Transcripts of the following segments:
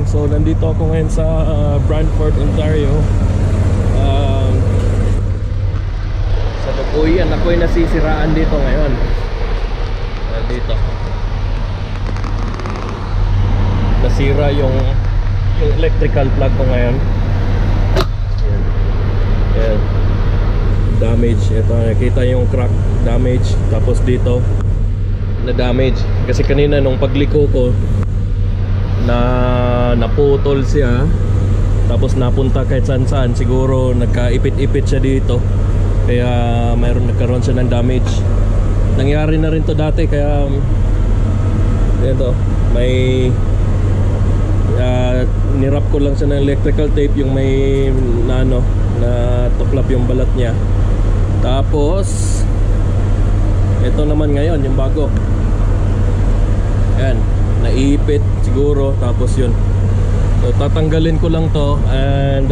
So nandito ako ngayon sa Brantford, Ontario. Sa Tukuyan, ako'y nasisiraan dito ngayon. Dito nasira yung electrical plug ko ngayon. Yan. Damage. Ito, nakita yung crack, damage. Tapos dito na damage kasi kanina nung pagliko ko naputol siya, tapos napunta kahit saan siguro nagkaipit-ipit siya dito, kaya nagkaroon siya ng damage. Nangyari na rin to dati, kaya ito may nirap ko lang siya ng electrical tape, yung may na tuklap yung balat niya. Tapos ito naman ngayon yung bago, yan, naipit siguro. Tapos yun, so tatanggalin ko lang to, and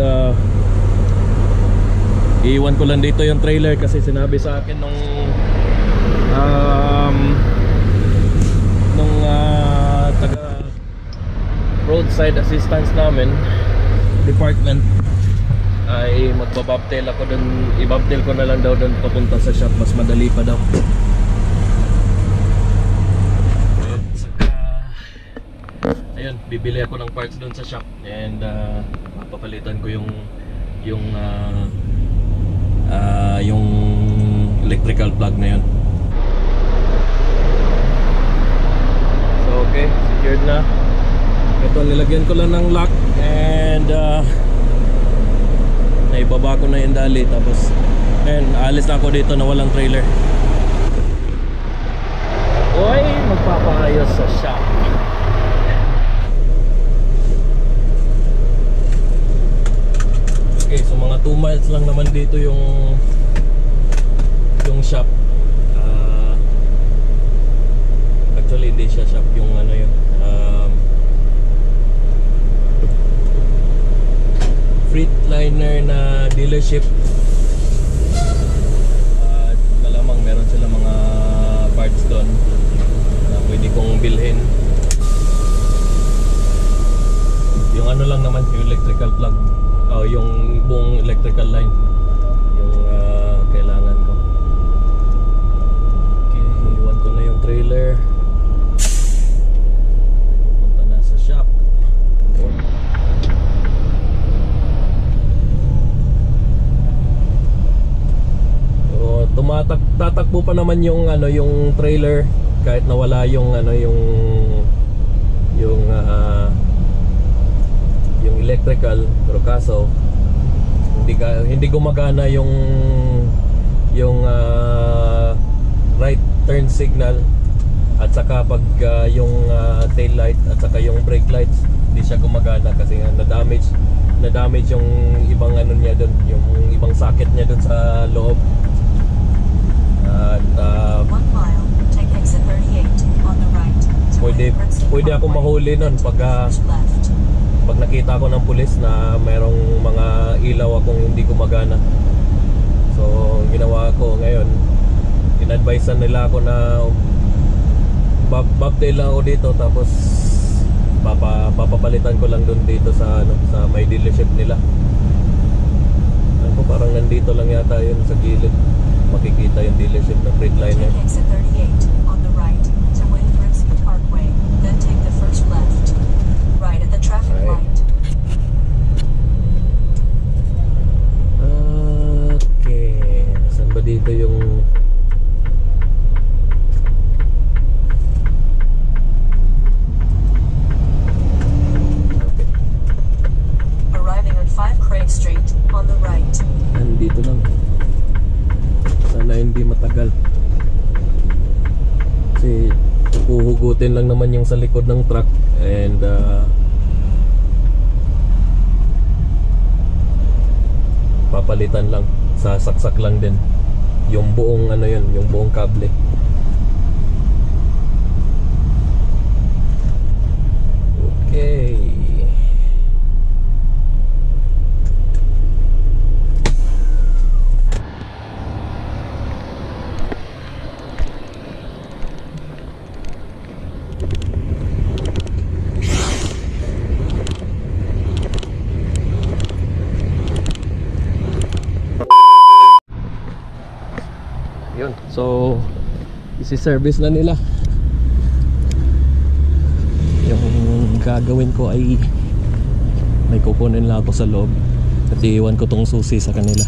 iiwan ko lang dito yung trailer kasi sinabi sa akin nung taga roadside assistance namin department ay magbababtail ako dun. Ibabtail ko na lang daw dun papunta sa shop, mas madali pa daw. Ayun, bibili ako ng parts dun sa shop, and papapalitan ko yung electrical plug na yun. So okay, secured na. Ito, nilagyan ko lang ng lock, and naibaba ko na yung dali. Tapos aalis na ako dito na walang trailer. Oy, magpapaayos sa shop. Okay, so mga 2 miles lang naman dito yung shop. Actually hindi siya shop, yung ano yun, Freightliner na dealership. Malamang meron sila mga parts doon na pwede kong bilhin. Yung ano lang naman, yung electrical plug, yung buong electrical line yung kailangan ko. Okay, iwan ko na yung trailer, pupunta na sa shop. Tatakbo pa naman yung yung trailer kahit nawala yung yung electrical, pero kaso hindi gumagana yung right turn signal, at saka pag yung tail light at saka yung brake lights hindi siya gumagana kasi na damage yung ibang niya doon, yung ibang socket niya doon sa loob. At 1 mile, take exit 38 on the right. Pwede ako mahuli nun pag nakita ko ng pulis na mayroong mga ilaw akong hindi gumagana. So ginawa ko ngayon, in-advisean nila ako na babtail lang ako dito, tapos papapalitan ko lang dun dito sa may dealership nila. Ako parang nandito lang yata yun sa gilid, makikita yung dealership ng Freightliner. Take exit 38 on the right to Windthorpe Parkway, then take the first left. Right at the traffic light. Okay, saan ba dito yung Arriving at 5 Craig Street on the right. Nandito lang. Sana hindi matagal. Kasi huhugutin lang naman yung sa likod ng truck, and papalitan lang, sasaksak lang din yung buong yung buong kable. Okay. So isi-service na nila. Yung gagawin ko ay may kukunin lang ako sa loob at iiwan ko tong susi sa kanila.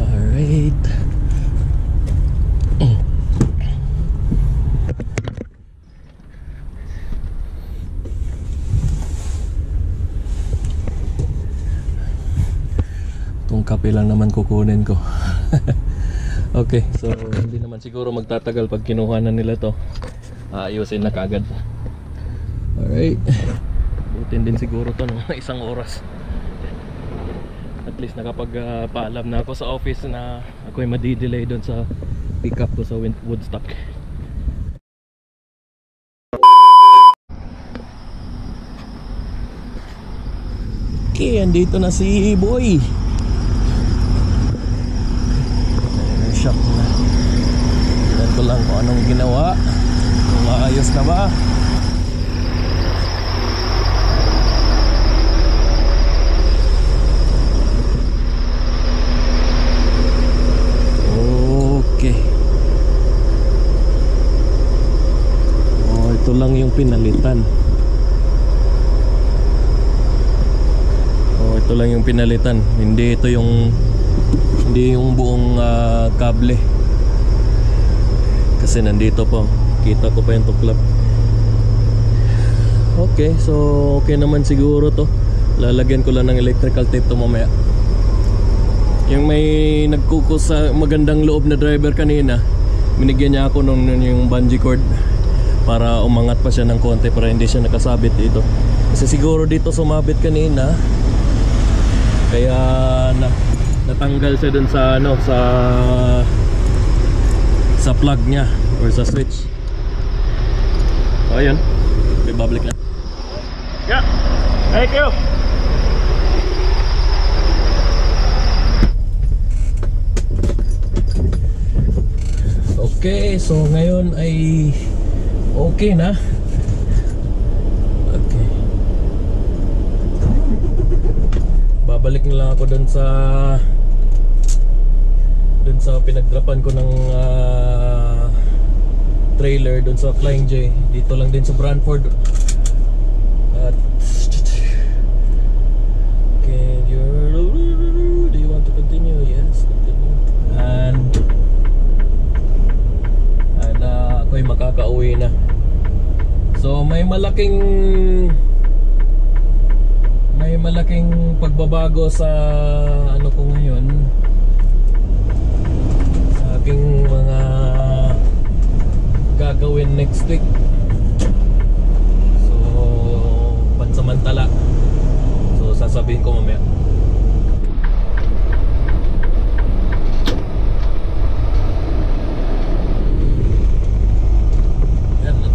Alright. Itong kape lang naman kukunin ko. Okay, so hindi naman siguro magtatagal pag kinuha na nila to. Ayusin na kagad. Alright. Butin din siguro to ng isang oras. At least nakapag-paalam na ako sa office na ako ay madidelay doon sa pick up ko sa Woodstock. Okay, andito na si Boy. Shop na. Tignan ko lang kung anong ginawa. Kung maayos na ba. Okay. Oh, ito lang yung pinalitan. Oh, ito lang yung pinalitan. Hindi ito yung buong kable. Kasi nandito po. Kita ko pa yung tuklap. Okay, so okay naman siguro to. Lalagyan ko lang ng electrical tape to mamaya. Yung may nagkukus sa magandang loob na driver kanina, binigyan niya ako nung yung bungee cord para umangat pa siya ng konti para hindi siya nakasabit dito. Kasi siguro dito sumabit kanina, kaya natanggal siya dun sa ano, sa plug niya or sa switch. So ayun, babalik na. Yeah, thank you. Okay, so ngayon ay okay na. Okay. Babalik na lang ako dun sa pinagdrapan ko ng trailer dun sa Flying J. Dito lang din sa Brantford. At okay, do you want to continue? Yes, continue. And ako'y makakauwi na. So may malaking pagbabago sa ano ko ngayon, sa aking mga gagawin next week. So pansamantala. So sasabihin ko mamaya.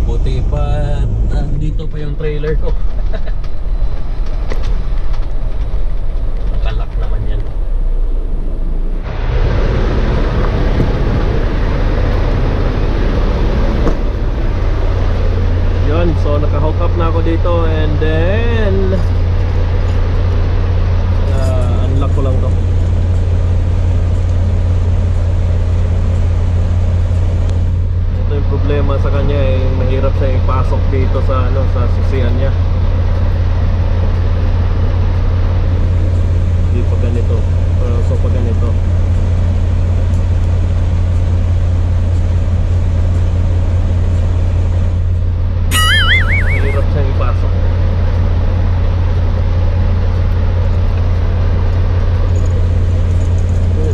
Buti pa dito pa yung trailer ko. Nakalak naman yan. Yun, so naka-hook up na ako dito and then unlock ko lang to. Yung problema sa kanya ay mahirap siya ipasok dito sa sa susian niya. Hindi pa ganito. So pa ganito. Mahirap siyang ipasok.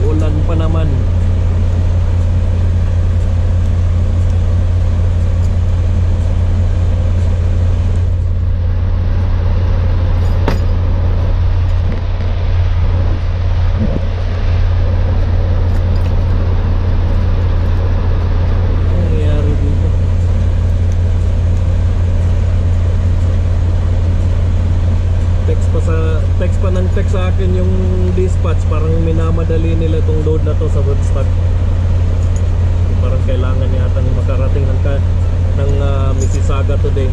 Uulan pa naman. Text sa akin yung dispatch, parang minamadali nila tong load na to sa Woodstock. Parang kailangan yata makarating ng Mississauga today.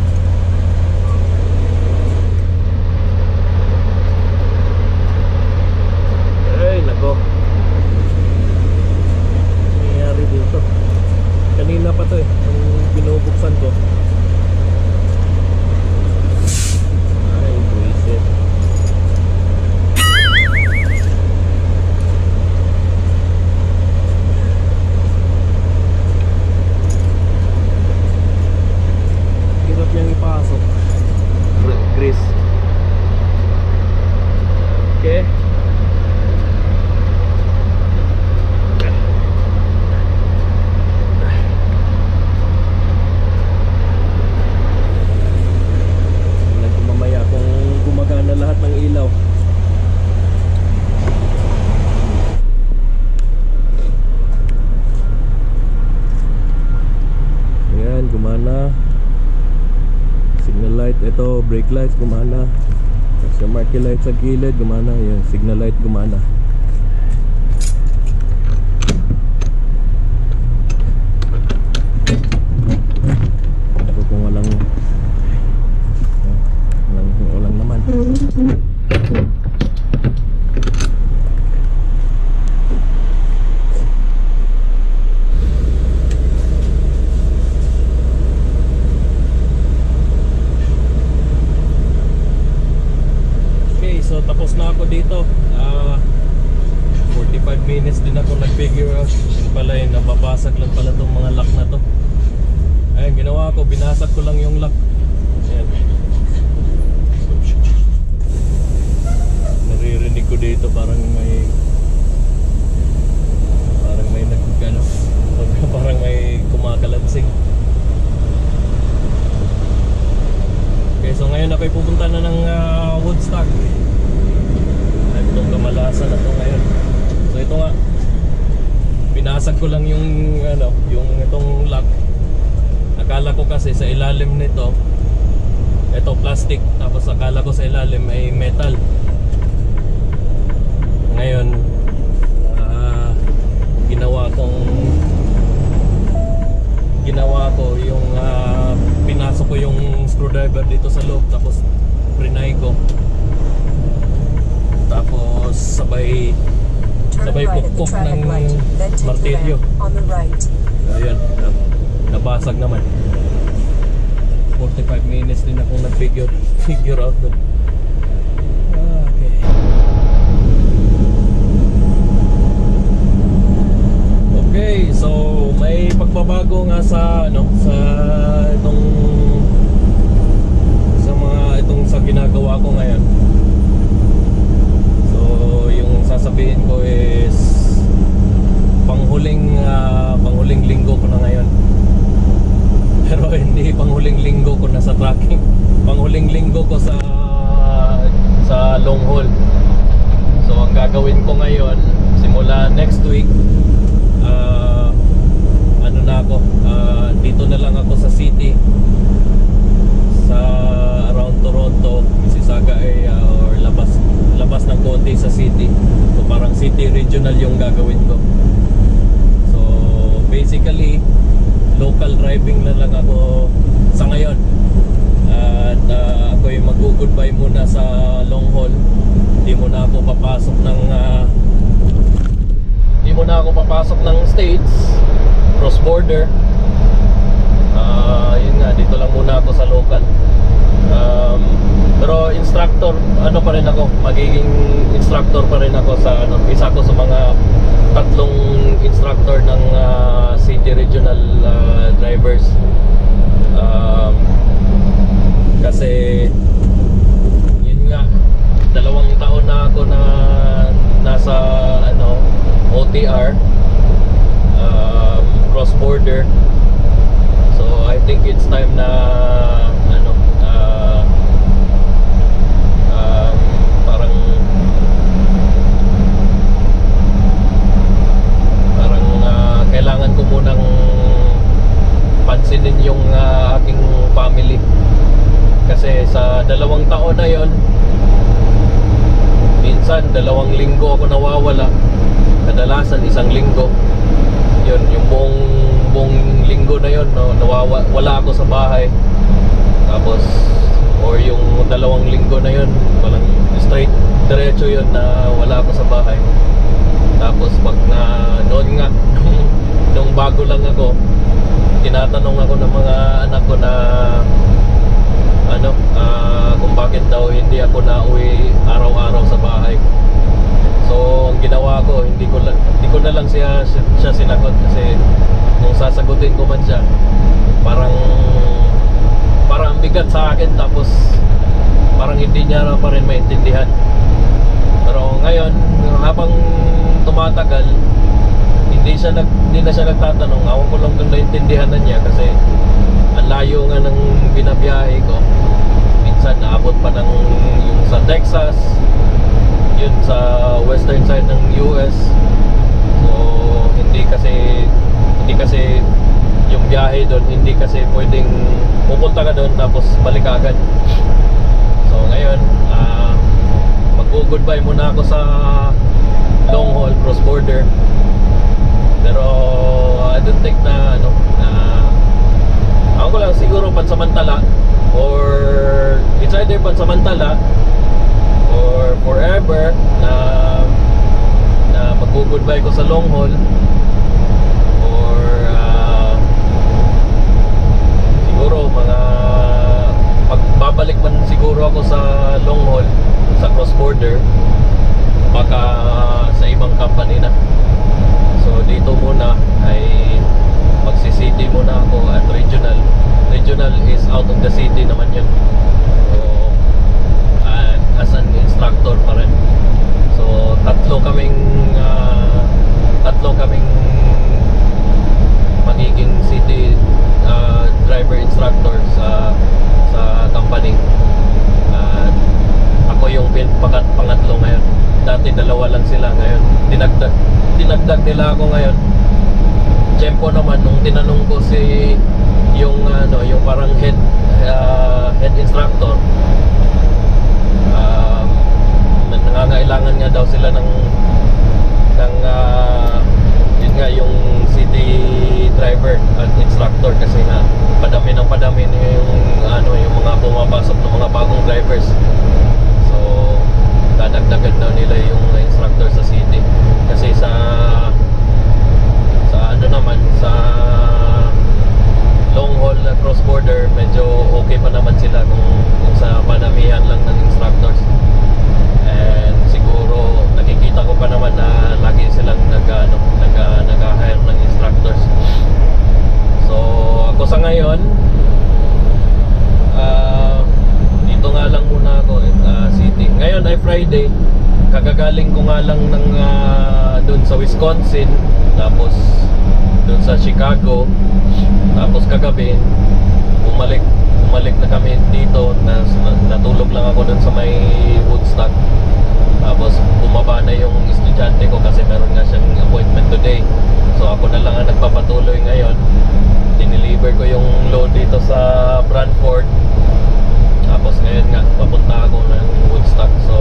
ito, brake lights gumana. Tapos yung marquee light sa gilid gumana, yung signal light gumana. Pero kung walang naman. So tapos na ako dito. 45 minutes din ako nag-figure out. Yun pala eh, nababasag lang pala itong mga lock na to. Ayun, ginawa ko, binasag ko lang yung lock. Ayan. Naririnig ko dito parang may nagkano, parang may kumakalansing. Okay, so ngayon ako'y pupunta na ng Woodstock. Itong kamalasan na to ngayon. So ito nga, binasag ko lang yung itong lock. Akala ko kasi sa ilalim nito, ito plastic, tapos akala ko sa ilalim ay metal. Ngayon ginawa ko yung pinasok ko yung screwdriver dito sa loob, tapos prinay ko, tapos sabay pukpok ng martilyo. Ayun, nabasag naman. 45 minutes din akong nag-figure out doon. Okay. Okay, so may pagbabago nga sa sa ginagawa ko ngayon. So yung sasabihin ko is panghuling linggo ko na ngayon. Pero hindi panghuling linggo ko na sa tracking. Panghuling linggo ko sa long haul. So ang gagawin ko ngayon simula next week, dito na lang ako sa city, sa around Toronto, Mississauga area, or labas ng konti sa city. So parang city regional yung gagawin ko. So basically local driving na lang ako sa ngayon. At ako'y mag-goodbye muna sa long haul. Hindi muna ako papasok ng States, cross border. Yun nga, dito lang muna ako sa local. Pero instructor, pa rin ako, magiging instructor pa rin ako sa isa ko sa mga tatlong instructor ng city regional drivers. Kasi yun nga, 2 taon na ako na nasa OTR, cross border. So I think it's time na kailangan ko munang pansinin yung aking family. Kasi sa 2 taon na yon, minsan 2 linggo ako nawawala, kadalasan 1 linggo. Yun, yung buong linggo na yon, wala ako sa bahay. Tapos or yung 2 linggo na yon, walang straight diretso yon na wala ako sa bahay. Tapos pag noon nga nung bago lang ako, tinatanong ako ng mga anak ko na kung bakit daw hindi ako nauwi araw-araw sa bahay. So ang ginawa ko, hindi ko na lang siya sinagot, kasi kung sasagutin ko man siya, parang ang bigat sa akin, tapos parang hindi niya pa rin maintindihan. Pero ngayon, habang tumatagal, hindi na siya nagtatanong. Ako ko lang kung naintindihan na niya, kasi ang layo nga ng binabiyahe ko. Minsan naabot pa ng yung sa Texas, yun sa western side ng US. So hindi kasi yung biyahe doon hindi kasi pwedeng pupunta ka doon tapos balik ka agad. So ngayon, mag-goodbye muna ako sa long haul cross border. Pero I don't think na ako lang siguro pansamantala, or it's either pansamantala or forever na mag-goodbye ko sa long haul, or siguro mga pagbabalik man siguro ako sa long haul sa cross border, baka sa ibang company na. So dito muna ay magsi-city muna ako at regional. Regional is out of the city naman yun. So as an instructor pa rin. So tatlo kaming magiging city driver instructor sa company. Ako yung pangatlo ngayon. Dati dalawa lang sila, ngayon dinagdag nila ako ngayon. Tempo naman nung tinanong ko yung parang head instructor, nangangailangan nga daw sila ng yun nga, yung city driver at instructor, kasi nga padami yung mga pumapasok ng mga bagong drivers. So dadagdagan daw nila yung instructor sa city, kasi sa long haul cross border medyo okay pa naman sila kung sa padamihan lang ng instructors. And siguro nakikita ko pa naman na lagi silang nag-hire ng instructors. So ako sa ngayon, dito nga lang muna ako city. Ngayon ay Friday, kagagaling ko nga lang ng dun sa Wisconsin, tapos dun sa Chicago, tapos kagabi bumalik na kami dito. Natulog lang ako dun sa may Woodstock, tapos bumaba na yung estudyante ko kasi meron nga siyang appointment today. So ako na lang ang nagpapatuloy ngayon. Dineliver ko yung load dito sa Brantford, tapos ngayon nga papunta ako ng Woodstock. So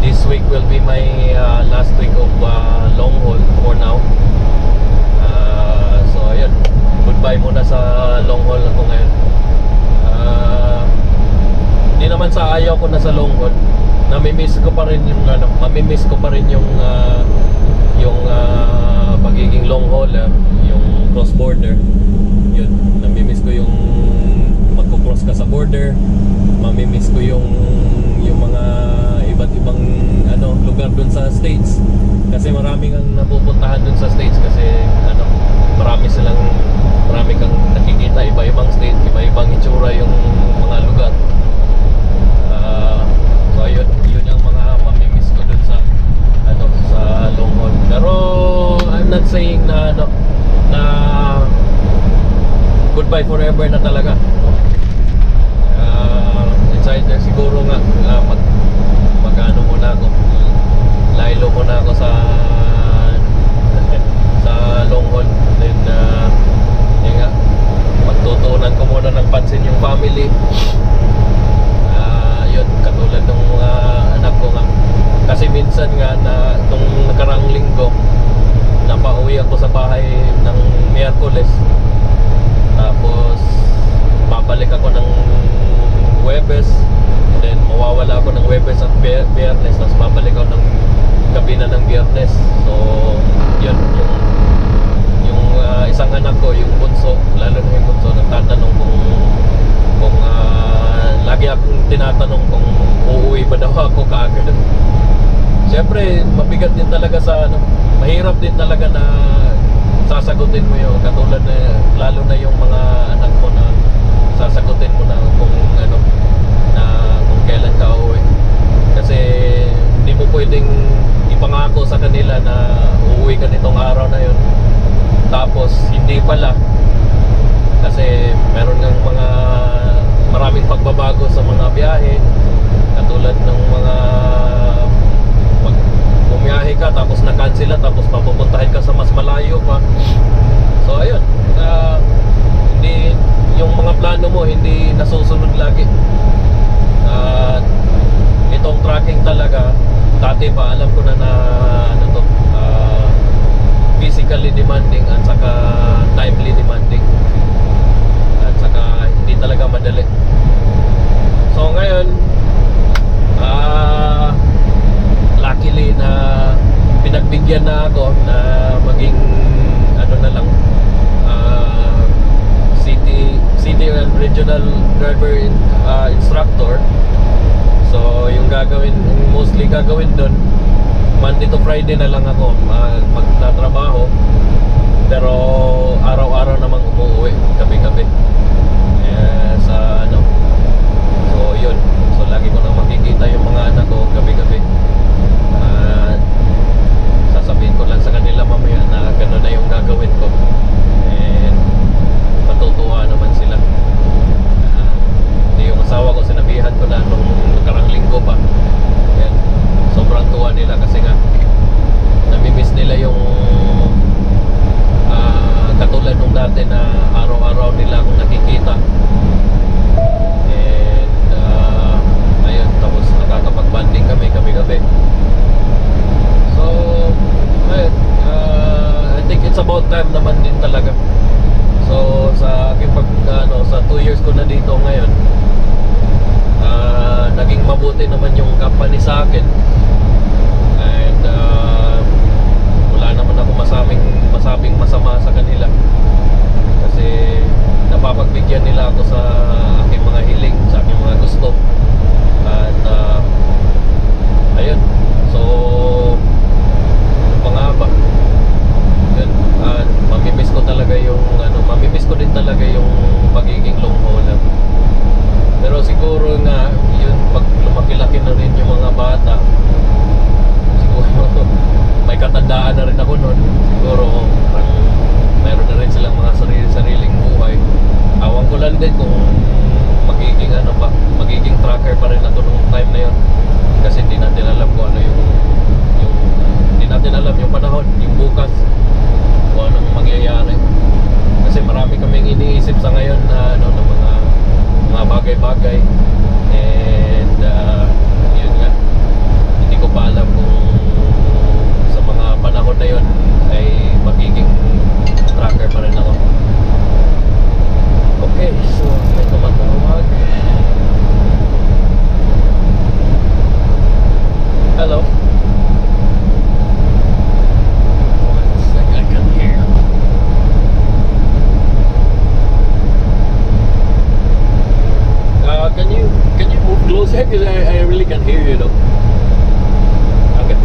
this week will be my last week of long haul for now. So ayun, goodbye muna sa long haul ako ngayon. Hindi naman sa ayaw ko na sa long haul. Mamimiss ko pa rin yung pagiging long hauler, yung cross border. Yun, namimiss ko yung magko-cross ka sa border. Mamimiss ko yung mga iba't ibang lugar dun sa States, kasi marami kang napupuntahan dun sa States, kasi marami kang nakikita, iba-ibang state, iba-ibang itsura yung mga lugar. So ayun, yun ang mga mamimiss ko dun sa long haul. Pero I'm not saying na goodbye forever na talaga. It's either siguro nga mag-ano muna ako, laylo muna ako sa long haul. Then yun nga, magtutuunan ko muna ng pansin yung family. Yun, katulad ng mga anak ko nga, kasi minsan nga na itong nakaraang linggo napauwi ako sa bahay ng Miyerkules, tapos babalik ako ng Huwebes, then mawawala ako ng Huwebes at Biyernes, tapos babalik ako ng gabi na ng Biyernes. So yun, yung isang anak ko, yung bunso, lalo na yung bunso, nagtatanong kung lagi akong tinatanong kung uuwi ba daw ako kaagad. Siyempre mabigat din talaga mahirap din talaga na sasagutin mo yung katulad na, lalo na yung mga anak mo, na sasagutin mo na kung kailan ka uuwi. Kasi hindi mo pwedeng ipangako sa kanila na uuwi ka nitong araw na yun, tapos hindi pala, kasi meron ng maraming pagbabago sa mga biyahe, katulad ng mga bumiyahe ka tapos na-cancel, tapos papupuntahin ka sa mas malayo pa. So ayun, hindi hindi yung mga plano mo hindi nasusunod lagi. At itong tracking talaga, dati pa alam ko na ano to, physically demanding at saka timely demanding. At saka hindi talaga madali. So ngayon, luckily na pinagbigyan na ako na maging ano na lang, city and regional driver instructor. So yung mostly gagawin doon, Monday to Friday na lang ako magtatrabaho, pero araw-araw namang umuwi, gabi-gabi sa ano. So yun, so lagi ko nang makikita yung mga anak ko gabi-gabi. Sasabihin ko lang sa kanila mamaya na gano'n na yung gagawin ko, and matutuwa naman sila. Yung asawa ko, sinabihan ko na nung nakarang linggo pa. Yan, sobrang tuwa nila kasi nga namimiss nila yung katulad nung dati na araw-araw nila akong nakikita. And ayun, tapos nakakapag-banding kami gabi-gabi. So ayun, I think it's about time naman din talaga. So sa aking sa 2 years ko na dito ngayon, naging mabuti naman yung company sa akin. And wala naman ako masabing masama sa kanila, kasi napapagbigyan nila ako sa aking mga hiling, sa aking mga gusto. At ayun, so ano pa nga ba, yun, mamimiss ko talaga yung mamimiss ko din talaga yung pagiging long hauler. Pero siguro nga yun, pag lumaki-laki na rin yung mga bata, siguro may katandaan na rin ako nun, siguro parang mayroon na rin silang mga sariling buhay. Awan ko lang din kung magiging tracker pa rin ako nung time na yun, kasi hindi natin alam kung ano yung hindi natin alam yung panahon, yung bukas, kung anong mangyayari. Kasi marami kaming iniisip sa ngayon na ng mga bagay-bagay, and yun nga, hindi ko pa alam kung sa mga panahon na yun ay magiging tracker pa rin ako. Okay, so may tumatawag. Hello. One second, I can hear. Can you move closer, because I really can't hear you though. Okay.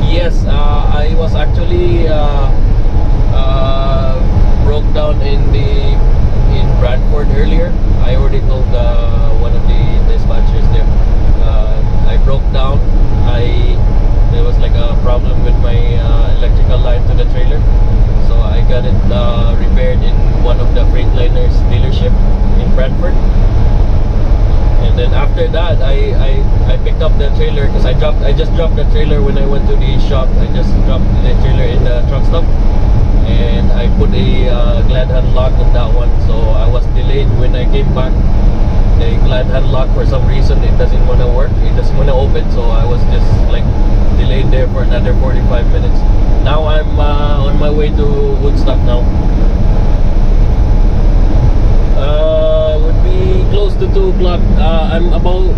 Yes, I was actually broke down in Bradford earlier. I already told one of the dispatchers there. I broke down. There was like a problem with my electrical line to the trailer, so I got it repaired in one of the Freightliners dealership in Bradford. And then after that, I picked up the trailer, because I just dropped the trailer when I went to the shop. I just dropped the trailer in the truck stop, and I put a glad hand lock on that one. So I was delayed when I came back. The glad hand lock, for some reason, it doesn't want to work. It doesn't want to open. So I was just like delayed there for another 45 minutes. Now I'm on my way to Woodstock now. Would be close to 2 o'clock. I'm about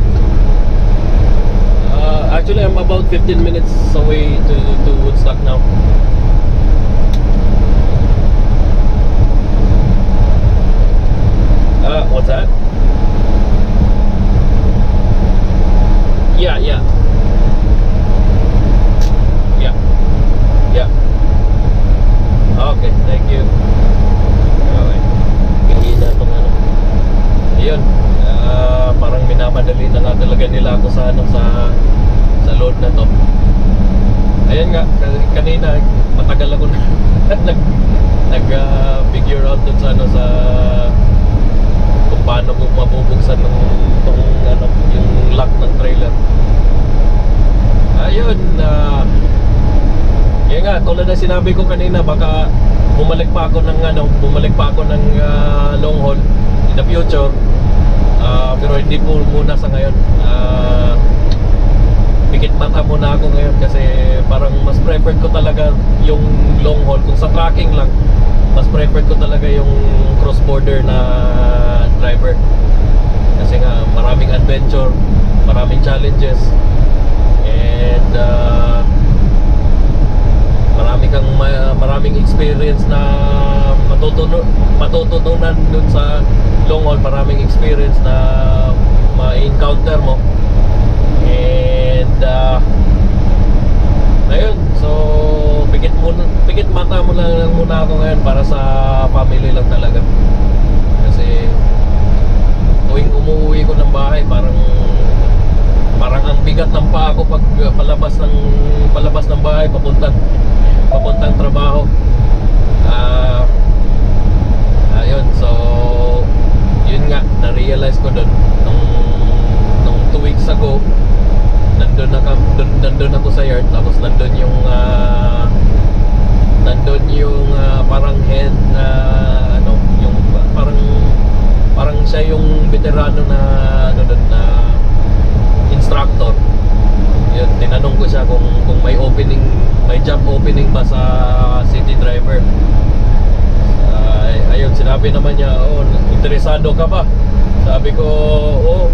actually I'm about 15 minutes away to Woodstock now. What's that? Yeah. Okay, thank you. Okay. Hihina itong ano. Ayun, parang minamadali na nga talaga nila ako sa sa load na to. Ayun nga, kanina matagal ako na figure out dun sa kung paano ko mabubuksan yung lock ng trailer. Ayun, yun nga tulad ng sinabi ko kanina, baka bumalik pa ako ng long haul in the future. Pero hindi po muna sa ngayon. Pikit mata muna ako ngayon kasi parang mas preferred ko talaga yung long haul. Kung sa tracking lang, mas preferred ko talaga yung cross border na driver kasi nga maraming adventure, maraming challenges, and maraming experience na matututunan dun sa long haul. Maraming experience na ma-encounter mo, and ayun, so pikit mata mo lang muna ako ngayon para sa family lang talaga. Kasi tuwing umuwi ko ng bahay, parang ang bigat ng paa ko pag palabas ng bahay papuntang trabaho. Ayun, so yun nga, na-realize ko doon nung 2 weeks ago. Nandun ako sa yard, tapos nandun yung parang head na yung parang siya yung veterano na na instructor. Yun, tinanong ko siya kung may job opening ba sa city driver. Ayun, sinabi naman niya, interesado ka ba? Sabi ko,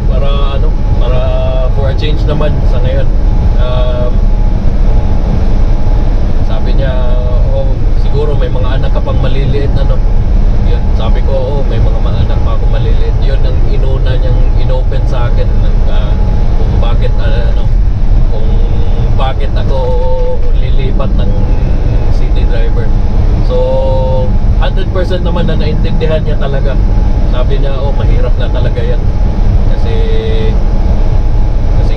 para for a change naman sa ngayon. Sabi niya, siguro may mga anak ka pang maliliit, Yun, sabi ko, may mga anak pa ako maliliit. Yun ang inuna niyang inopen sa akin kung bakit ako lilipat ng city driver. So 100% naman na naintindihan niya talaga. Sabi niya, mahirap na talaga yan kasi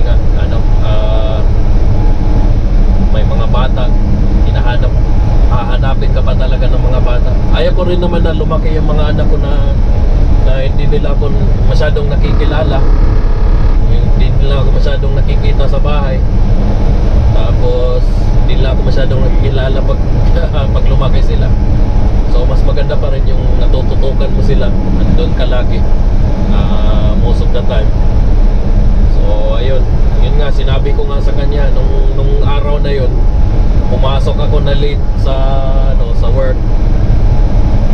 nga may mga bata, hahanapin ka pa talaga ng mga bata. Ayaw ko rin naman na lumaki yung mga anak ko na hindi nila ako masyadong nakikilala, hindi nila ako masyadong nakikita sa bahay, tapos hindi nila ako masyadong nakikilala pag lumaki sila. So mas maganda pa rin yung natututukan mo sila, andun ka lagi, most of the time. So ayun, yun nga, sinabi ko nga sa kanya nung araw na yun. Pumasok ako na late sa work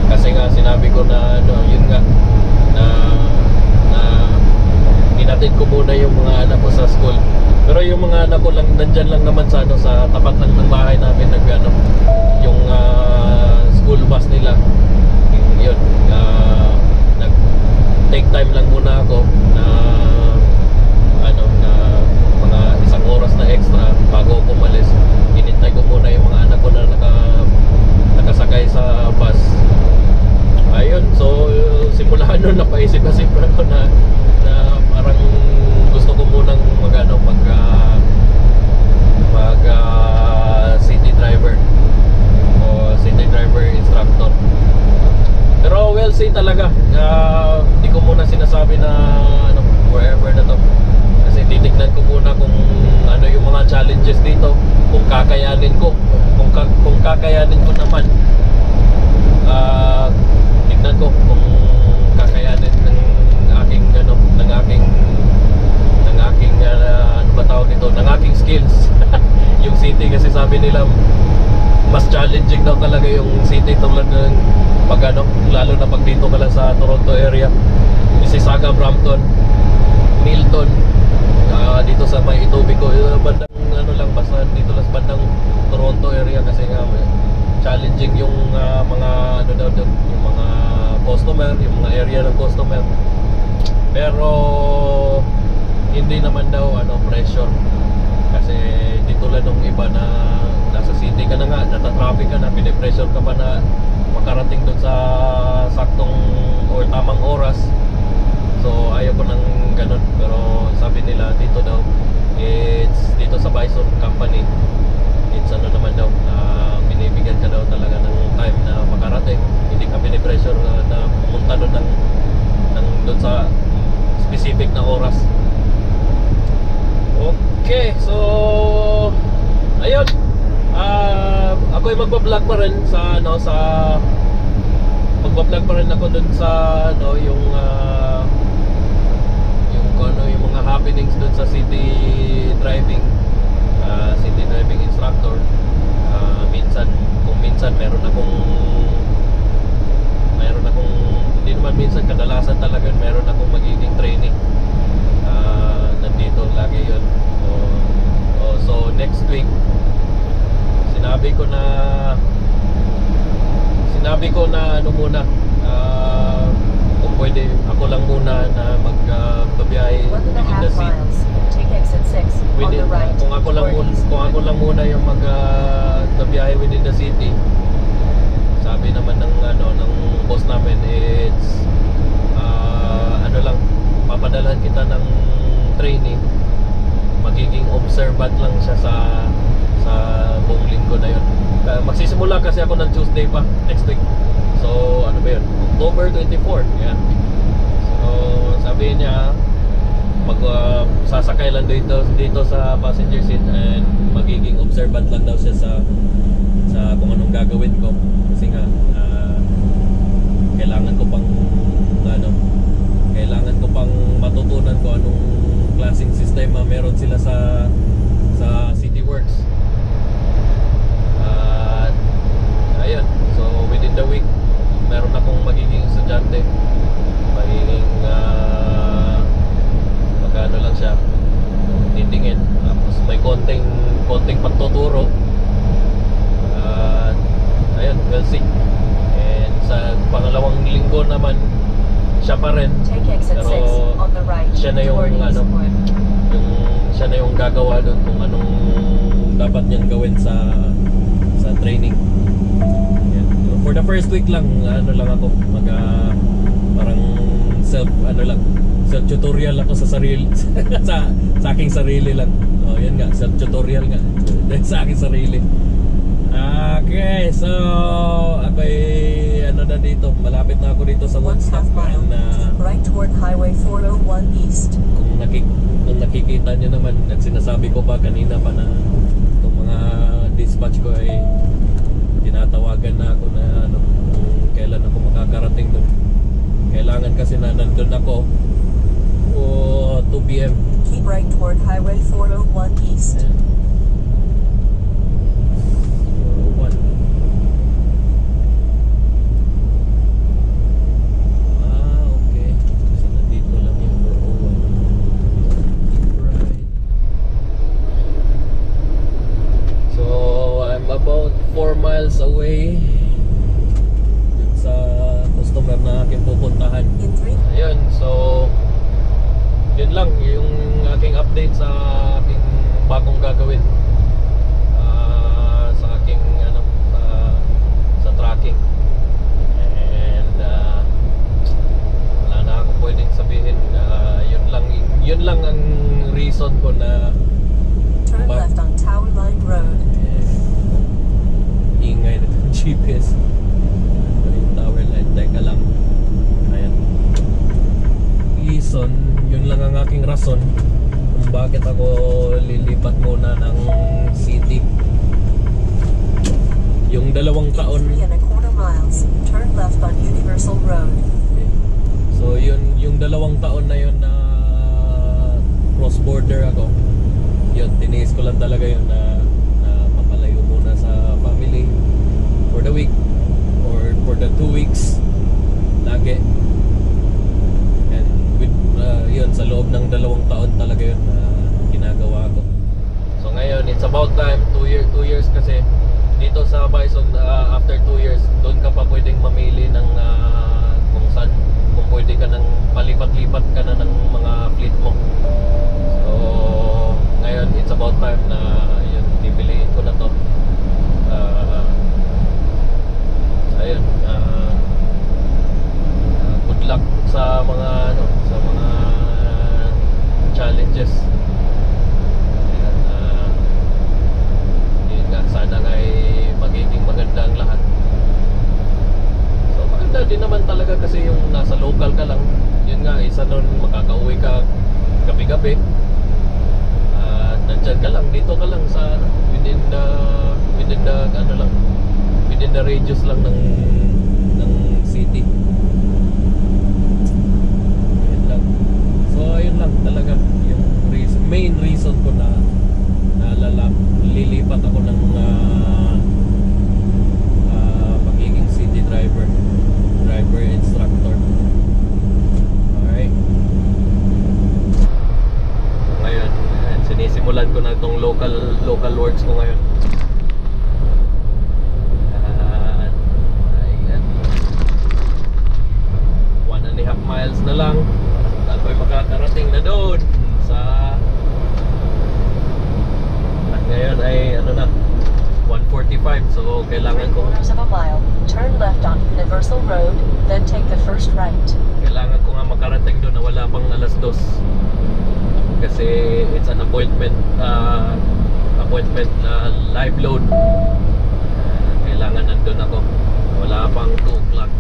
kasi nga sinabi ko na yun nga, na hinatid ko muna yung mga anak ko sa school. Pero yung mga anak ko lang nandyan lang naman sa tapat lang ng bahay namin, yung school bus nila. Yun, nag take time lang muna ako na mga isang oras na extra bago ako umalis. Hinintay ko muna yung mga anak ko na nakasakay sa bus. Ayun, so simula nun napaisip ako na parang gusto ko munang mag city driver o city driver instructor. Pero we'll see talaga. Hindi ko muna sinasabi na forever na to. Kasi titignan ko muna kung ano yung mga challenges dito, kung kakayanin ko, kung kakayanin ko naman. Tignan ko kung kakayanin ng aking skills. Yung city kasi sabi nila mas challenging daw talaga yung city tulad ng lalo na pag dito ka lang sa Toronto area, Mississauga, Brampton, Milton, dito sa may Etobicoke, bandang basta dito lang sa bandang Toronto area, kasi nga challenging yung mga yung mga customer, yung mga area ng customer. Pero hindi naman daw pressure, kasi di tulad ng iba na nasa city ka na nga, nata-traffic ka na, pinipressure ka pa na makarating doon sa saktong or tamang oras. So ayaw ko ng ganun. Pero sabi nila dito daw, dito sa Bison Company, it's naman daw, binibigyan ka daw talaga ng time na makarating. Hindi ka pinipressure na pumunta doon doon sa specific na oras. Okay, so ayun, ako ay magba-vlog pa rin sa ano sa magba-vlog pa rin ako dun sa ano yung yung mga happenings dun sa city driving instructor. Minsan meron akong hindi naman minsan, kadalasan talaga meron akong magiging training. Nandito lagi yun. So next week sinabi ko na ano muna, kung pwede ako lang muna na magbabiyahe 1.5 in the city. miles. Take exit 6 on the right. Kung ako lang muna yung magbabiyahe within the city. Sabi naman ng boss namin, it's ano lang, papadalhan kita ng training. Magiging observant lang siya sa buong linggo na yun. Magsisimula kasi ako ng Tuesday pa next week. So ano ba yun? October 24. Yan. So sabi niya sasakay lang dito sa passenger seat and magiging observant lang daw siya sa kung anong gagawin ko. Kasi nga kailangan ko pang matutunan ko anong klaseng sistema meron sila sa City Works. Ayun, so within the week meron akong magiging estudyante, magiging magkano lang siya titingin, tapos may konting pagtuturo. Ayun, we'll see. And sa pangalawang linggo naman siya pa rin, Take exit 6 pero on the right. siya na yung siya na yung gagawa doon kung anong dapat niyang gawin sa training. Yan. So, for the first week lang ako parang self tutorial ako sa sarili sa aking sarili lang. So yan nga, self tutorial nga sa aking sarili. Okay, so ako'y na dito, malapit na ako dito sa one 1/2 stop. mile. Keep right toward Highway 401 East. Kung nakikita nyo naman at sinasabi ko pa kanina pa na itong mga dispatch ko ay tinatawagan na ako na kung kailan ako makakarating doon. Kailangan kasi na nandun ako 2 PM. Keep right toward Highway 401 East. Ayan. 401. Okay. So nandito lang yung 401. Right. So I'm about 4 miles away dun sa customer na aking pupuntahan. In 3. Ayun, so yun lang yung aking update sa aking bagong gagawin sa aking sa tracking. And wala na ako pwedeng sabihin. Yun lang ang reason ko na Turn left on Tower Line Road. ingay na ng GPS. Yung tower line, teka lang. Ayan, reason, yun lang ang aking rason kung bakit ako lilipat muna ng city. Yung 2 taon, 3.25 miles. Turn left on Universal Road. so yung 2 taon na yun na cross border ako, yun, tiniis ko lang talaga yun na papalayo muna sa family for the week or for the 2 weeks lagi. And with yun, sa loob ng 2 taon talaga yun na ginagawa ko. So ngayon, it's about time, 2 years kasi dito sa Bison, after 2 years doon ka pa pwedeng mamili ng kung pwede ka nang palipat-lipat ka na ng mga fleet mo. So ngayon, it's about time na yun, bibiliin ko na to. Ayun, good luck sa mga challenges. Ayan, yun nga, sana nga ay magiging maganda ang lahat. So maganda din naman talaga kasi yung nasa local ka lang, yun nga, isa nun makakauwi ka gabi-gabi at nandyan ka lang, dito ka lang sa within the ano lang, within the radius lang ng city. Ayun lang. So ayun lang talaga yung main reason ko na lilipat ako ng pagiging city driver instructor. Alright. So ngayon, sinisimulan ko na itong local works ko ngayon. Ayan. 1.5 miles na lang at ako'y makakarating na doon sa ngayon ay ano na 1:45, so kailangan ko 3/4 of a mile, turn left on Universal Road, then take the first right. Kailangan ko nga makarating doon na wala pang 2:00 kasi it's an appointment live load. Kailangan nandun ako, wala pang 2 o'clock.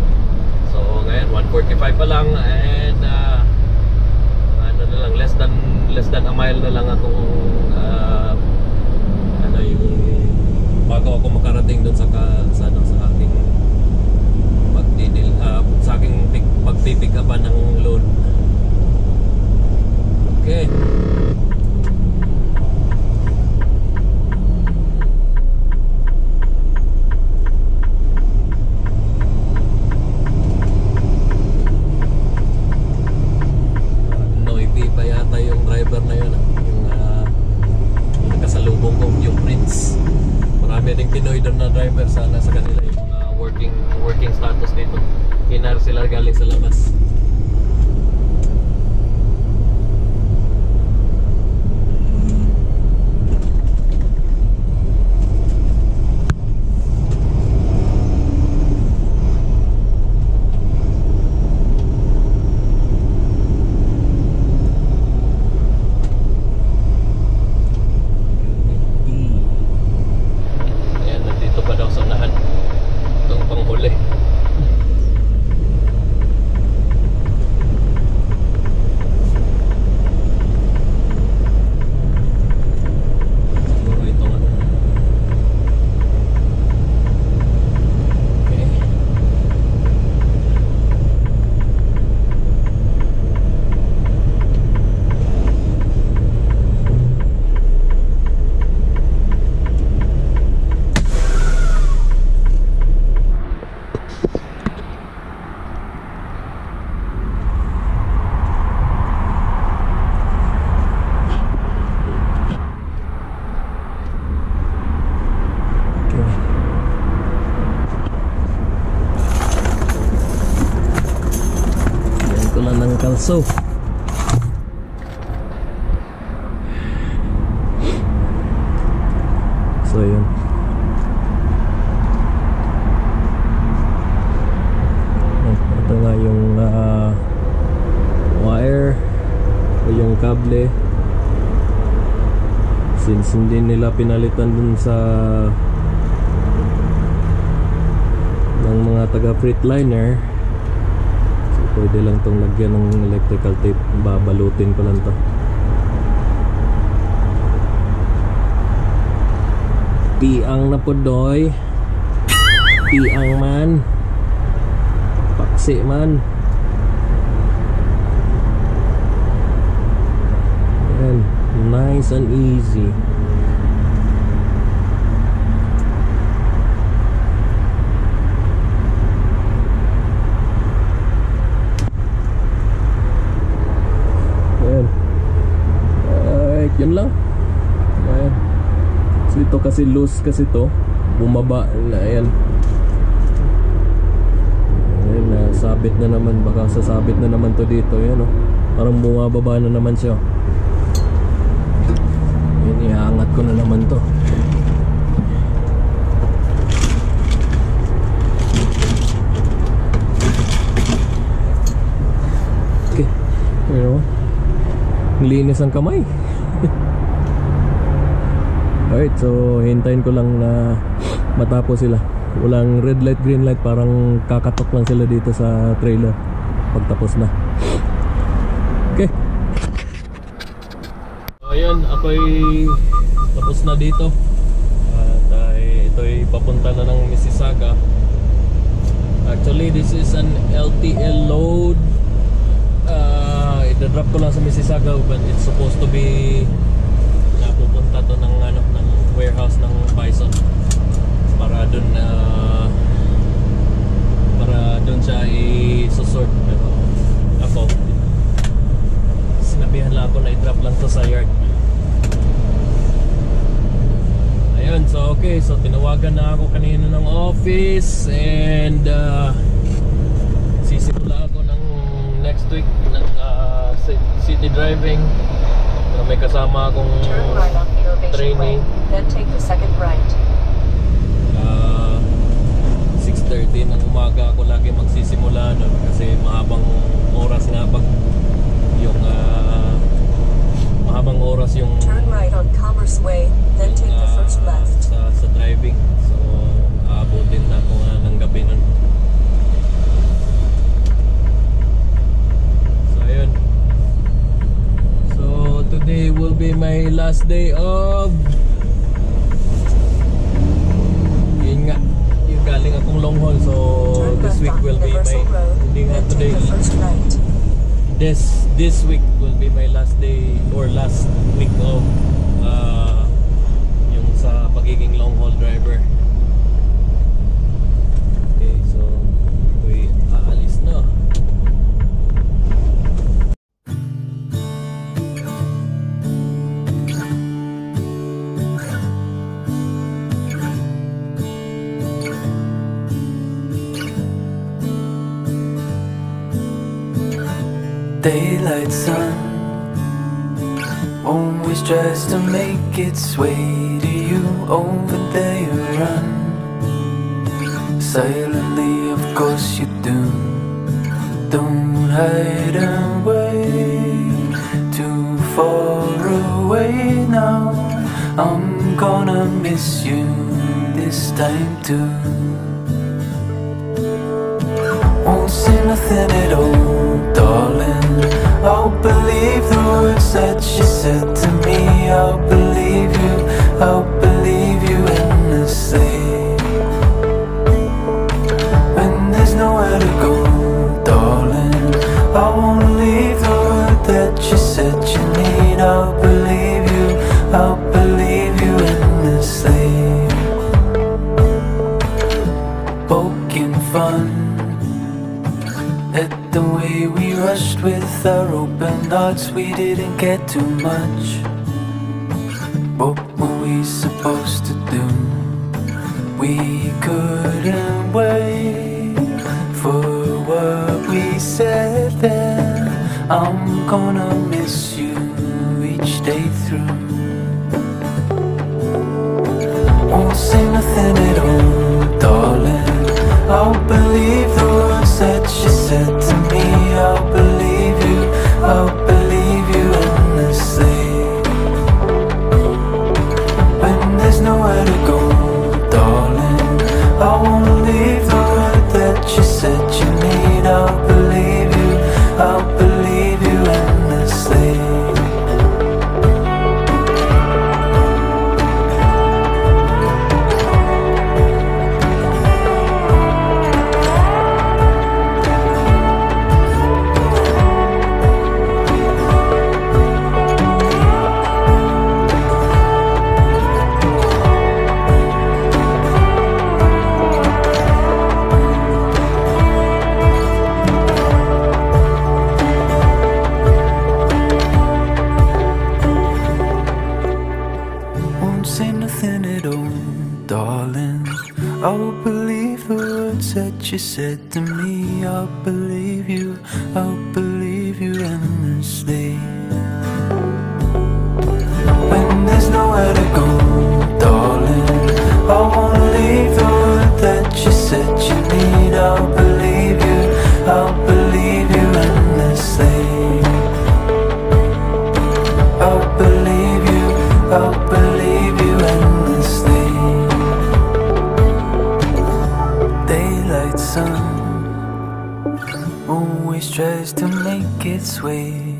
So ngayon 1:45 pa lang and ano na lang, less than a mile na lang akong bago ako makarating doon sa aking pagpipick upan ng load. Okay. Noisy pa yata yung driver na yun, yung nakasalubong ko, yung Prince. Marami ding Pinoy doon na driver sana sa kanila, yung mga working status dito. Hinar sila galing sa labas. So yun. Ito nga yung wire o yung kable, since hindi nila pinalitan dun sa ng mga taga Freightliner, pwede lang itong lagyan ng electrical tape. Babalutin ko lang to. Piang na po doy. Piang man. Paksi man. Ayan. Nice and easy. Yun lang. Ayan. So ito kasi loose kasi to, bumaba na. Ayan. Ayan, sabit na naman. Baka sasabit na naman to dito. Ayan, oh. Parang bumababa na naman siya. Ayan, iangat ko na naman to. Okay. Ayan, oh. Linis ang kamay. Alright, so hintayin ko lang na matapos sila. Walang red light, green light, parang kakatok lang sila dito sa trailer pagtapos na. Okay. So ayun, ako'y tapos na dito. At ito ito'y papunta na ng Mississauga. Actually, this is an LTL load. Ida-drop ko lang sa Mississauga, but it's supposed to be napupunta to ng ng warehouse ng Bison para dun siya i-sort. Pero ako, sinabihan lang ako na i-drop lang to sa yard. Ayun, so okay, so tinawagan na ako kanina ng office, and sisimula ako ng next week ng city driving. May kasama akong Turn right on Innovation Way, training. then take the second right. 6:30 ng umaga ako lagi magsisimula nun kasi mahabang oras nga pag yung mahabang oras yung Turn right on Commerce Way, then take the first left. sa driving. So aabutin na ako ng gabi nun. So ayun. So today will be my last day of galing akong long haul, so Turn this left week on will be my Universal Road, hindi nga then today, take the first right. this week will be my last day or last week of yung sa pagiging long haul driver. Okay, so we aalis na. Daylight sun always tries to make its way to you. Over there you run silently, of course you do. Don't hide away too far away now. I'm gonna miss you this time too. Won't say nothing at all, darling. I'll believe the words that you said to me. I'll believe you endlessly. When there's nowhere to go, darling, I won't leave the word that you said you need. I'll believe you endlessly. Poking fun at the way we rushed with our open hearts. We didn't get too much. What were we supposed to do? We couldn't wait for what we said then. I'm gonna miss you each day through. Won't say nothing at all, darling. I'll believe the words that you said to me. I'll believe you endlessly. When there's nowhere to go, darling, I won't leave the word that you said you need. I'll believe you endlessly. Say nothing at all, darling. I'll believe the words that you said to me. I'll believe you endlessly. When there's nowhere to go, darling, I won't leave the word that you said you need. I'll believe you endlessly. I'll believe you endlessly. Daylight sun always tries to make its way